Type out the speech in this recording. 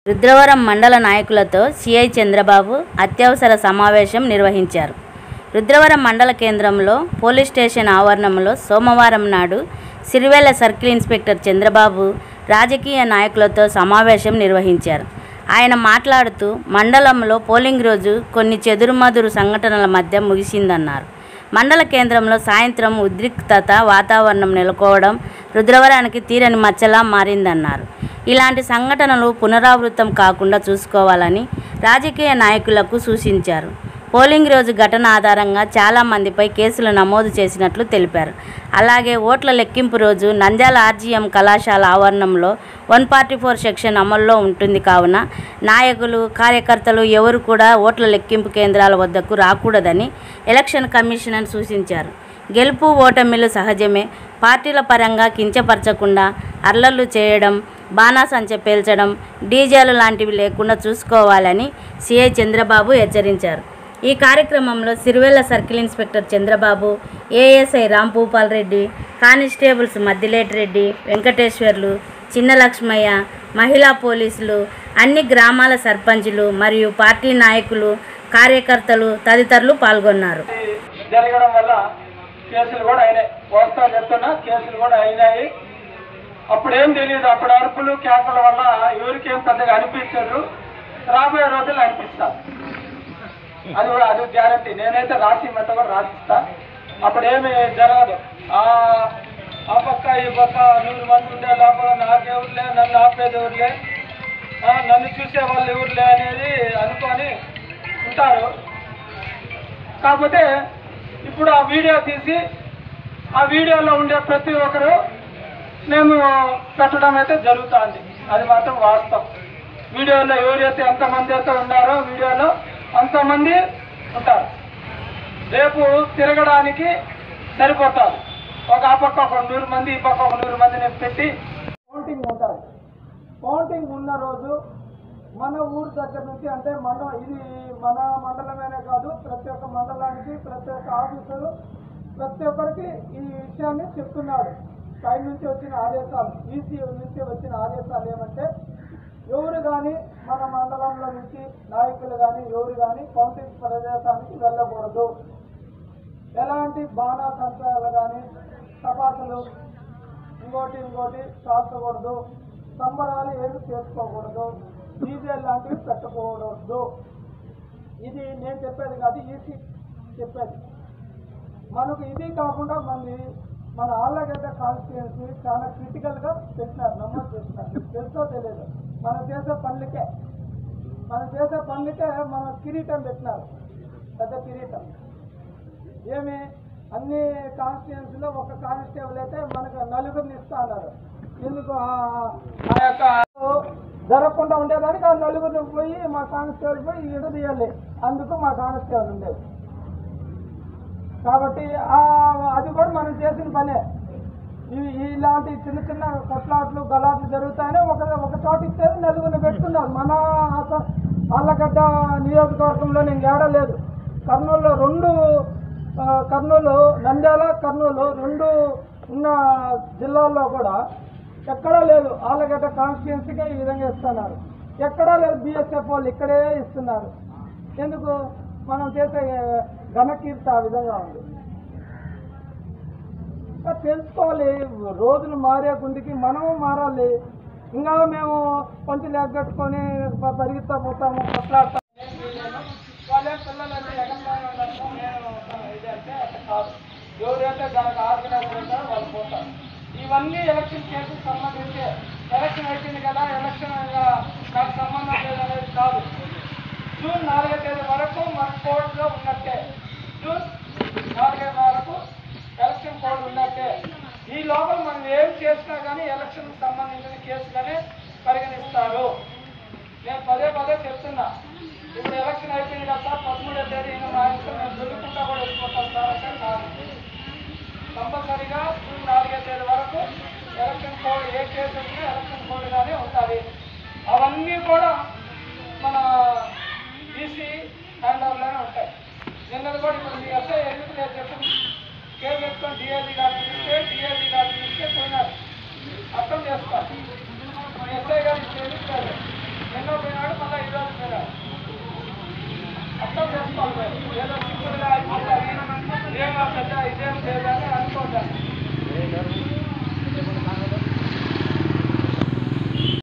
రుద్రవరం మండల నాయకులతో సిఐ చంద్రబాబు అత్యవసర సమావేశం నిర్వహించారు. రుద్రవరం మండల కేంద్రంలో పోలీస్ స్టేషన్ ఆవరణంలో సోమవారం నాడు సిరివెల్ల సర్కిల్ ఇన్స్పెక్టర్ చంద్రబాబు రాజకీయ నాయకులతో సమావేశం నిర్వహించారు. ఆయన మాట్లాడుతూ మండలంలో పోలింగ్ రోజు కొన్ని చెదురుమదురు సంఘటనల మధ్య ముగిసిందన్నారు. మండల కేంద్రంలో సాయంత్రం ఉద్రిక్తత వాతావరణం నెలకొవడం రుద్రవరానికి తీరని మచ్చలా మారిందన్నారు. ఇలాంటి సంఘటనలు పునరావృతం కాకుండా చూసుకోవాలని రాజకీయ నాయకులకు సూచించారు. పోలింగ్ రోజు ఘటన ఆధారంగా చాలామందిపై కేసులు నమోదు చేసినట్లు తెలిపారు. అలాగే ఓట్ల లెక్కింపు రోజు నంద్యాల ఆర్జీఎం కళాశాల ఆవరణంలో 144 సెక్షన్ అమల్లో ఉంటుంది కావున నాయకులు, కార్యకర్తలు ఎవరు కూడా ఓట్ల లెక్కింపు కేంద్రాల వద్దకు రాకూడదని ఎలక్షన్ కమిషనర్ సూచించారు. గెలుపు ఓటమిలు సహజమే, పార్టీల పరంగా కించపరచకుండా అల్లర్లు చేయడం, బాణాసంచ పేల్చడం, డీజేలు లాంటివి లేకుండా చూసుకోవాలని సిఐ చంద్రబాబు హెచ్చరించారు. ఈ కార్యక్రమంలో Sirivella circle inspector Chandrababu, ASI Rambhupal Reddy, constables Maddileti Reddy, Venkateswarlu, చిన్న లక్ష్మయ్య, మహిళా పోలీసులు, అన్ని గ్రామాల సర్పంచులు మరియు పార్టీ నాయకులు, కార్యకర్తలు తదితరులు పాల్గొన్నారు. జరగడం వల్ల కేసులు కూడా అయినాయి. వాస్తవం చెప్తున్నా, కేసులు కూడా అయినాయి. అప్పుడేం తెలియదు. అప్పుడు అరుపులు కేకల వల్ల ఎవరికేం పెద్దగా అనిపించదు. రాబోయే రోజులు అనిపిస్తారు. అది గ్యారంటీ. నేనైతే రాసి మెత్త కూడా రాసిస్తా. అప్పుడేమి జరగదు. ఆ పక్క ఈ పక్క 100 మంది ఉండే లోపల నాకెవరులే, నన్ను ఆపేది ఎవరులే, నన్ను చూసే వాళ్ళు ఎవరులే అనేది అనుకొని ఉంటారు. కాకపోతే ఇప్పుడు ఆ వీడియో తీసి ఆ వీడియోలో ఉండే ప్రతి ఒక్కరు మేము పెట్టడం అయితే జరుగుతుంది. అది మాత్రం వాస్తవం. వీడియోలో ఎవరైతే ఎంతమంది అయితే ఉన్నారో వీడియోలో అంతమంది ఉంటారు. రేపు తిరగడానికి సరిపోతారు. ఆ పక్క ఒక 100 మంది, ఈ పక్క ఒక 100 మందిని పెట్టి కౌంటింగ్ ఉంటుంది. కౌంటింగ్ ఉన్న రోజు మన ఊరు దగ్గర నుంచి, అంటే ఇది మన మండలమేనే కాదు, ప్రతి ఒక్క మండలానికి, ప్రతి ఒక్క ఆఫీసరు ప్రతి ఒక్కరికి ఈ విషయాన్ని చెప్తున్నాడు. పై నుంచి వచ్చిన ఆదేశాలు, ఈసీ నుంచి వచ్చిన ఆదేశాలు ఏమంటే, ఎవరు కానీ మన మండలంలో నుంచి నాయకులు కానీ ఎవరు కానీ కౌంటింగ్ ప్రదేశానికి వెళ్ళకూడదు. ఎలాంటి బాణాసంచాలు కానీ, టపాసులు, ఇంకోటి కాల్చకూడదు, సంబరాలు ఏమి చేసుకోకూడదు, డీజే లాంటివి పెట్టకూడదు. ఇది నేను చెప్పేది కాదు, ఈసీ చెప్పేది. మనకు ఇది కాకుండా మన ఆళ్ళగడ్డ కాన్స్టిట్యుయెన్సీ చాలా క్రిటికల్గా పెట్టినారు, నమోదు చేసినారు. తెలుసో తెలియదు. మనం చేసే పనులకే మన కిరీటం పెట్టినారు, పెద్ద కిరీటం. ఏమి అన్ని కాన్స్టిట్యుయెన్సీలో ఒక కానిస్టేబుల్ అయితే మనకు 4 ఇస్తా అన్నారు. ఎందుకు ఆ యొక్క జరగకుండా ఉండేదానికి ఆ 4 పోయి మా కానిస్టేబుల్ పోయి ఇడదీయాలి. అందుకు మా కానిస్టేబుల్ ఉండేది. కాబట్టి అది కూడా మనం చేసిన పనే. ఇలాంటి చిన్న చిన్న కొట్లాట్లు గలాట్లు జరుగుతాయని ఒక చోట ఇచ్చేది 4 పెట్టుకున్నారు. మన ఆళ్ళగడ్డ నియోజకవర్గంలో నేను ఏడలేదు. కర్నూలు, నంద్యాల, కర్నూలు 2 ఉన్న జిల్లాల్లో కూడా ఎక్కడా లేదు. ఆళ్ళగడ్డ కాన్స్టిట్యుయెన్సీకే ఈ విధంగా ఇస్తున్నారు. ఎక్కడా లేదు. బిఎస్ఎఫ్ వాళ్ళు ఇక్కడే ఇస్తున్నారు. ఎందుకు? మనం చేసే ఘనకీర్తి ఆ విధంగా ఉంది. తెలుసుకోవాలి. రోజులు మారే గుండికి మనము మారాలి. ఇంకా మేము కొంచెం ఎగ్గట్టుకొని పరిగెత్తా పోతాము, కొట్లాడతాము. వాళ్ళే పిల్లలంటే ఇదంటే అట్లా కాదు. ఎవరైతే దానికి ఆర్గనైజర్ ఉంటారో వాళ్ళు పోతారు. ఇవన్నీ ఎలక్షన్ కేసుకు సంబంధించి ఎలక్షన్ అయిపోయింది కదా, ఎలక్షన్ నాకు సంబంధం లేదనేది కాదు. జూన్ 4వ తేదీ వరకు మన కోర్టులో ఉన్నట్టే. జూన్ 4వ వరకు ఎలక్షన్ కోడ్ ఉన్నట్టే. ఈ లోపల మనం ఏం చేసినా కానీ ఎలక్షన్కి సంబంధించిన కేసుగానే పరిగణిస్తారు. నేను పదే చెప్తున్నా. ఇప్పుడు ఎలక్షన్ అయిపోయింది కదా సార్, 13వ తేదీ మా ఇష్టం, నేను దొరుకుంటా కూడా వెళ్ళిపోతాను సార్ అంటే కాదు. కంపల్సరీగా జూన్ 4వ తేదీ వరకు ఎలక్షన్ కోడ్, ఏ కేసు వచ్చినా ఎలక్షన్ కోడ్గానే ఉంటుంది. అవన్నీ కూడా మన ఈసీ హ్యాండ్ ఓవర్లోనే ఉంటాయి. నిన్నది కూడా ఇప్పుడు మీ ఎస్ఐ ఎందుకు లేదు చెప్పండి. కేసు పెట్టుకొని డిఐజీ గారు పోయినారు. అర్థం చేసుకోవాలి. మీ ఎస్ఐ గారు ఎందుకు లేదు. ఎన్నో అర్థం చేసుకోవాలి. ఏదో సింపుల్గా అయిపోతుంది, ఏమో పెద్ద ఇదేం లేదని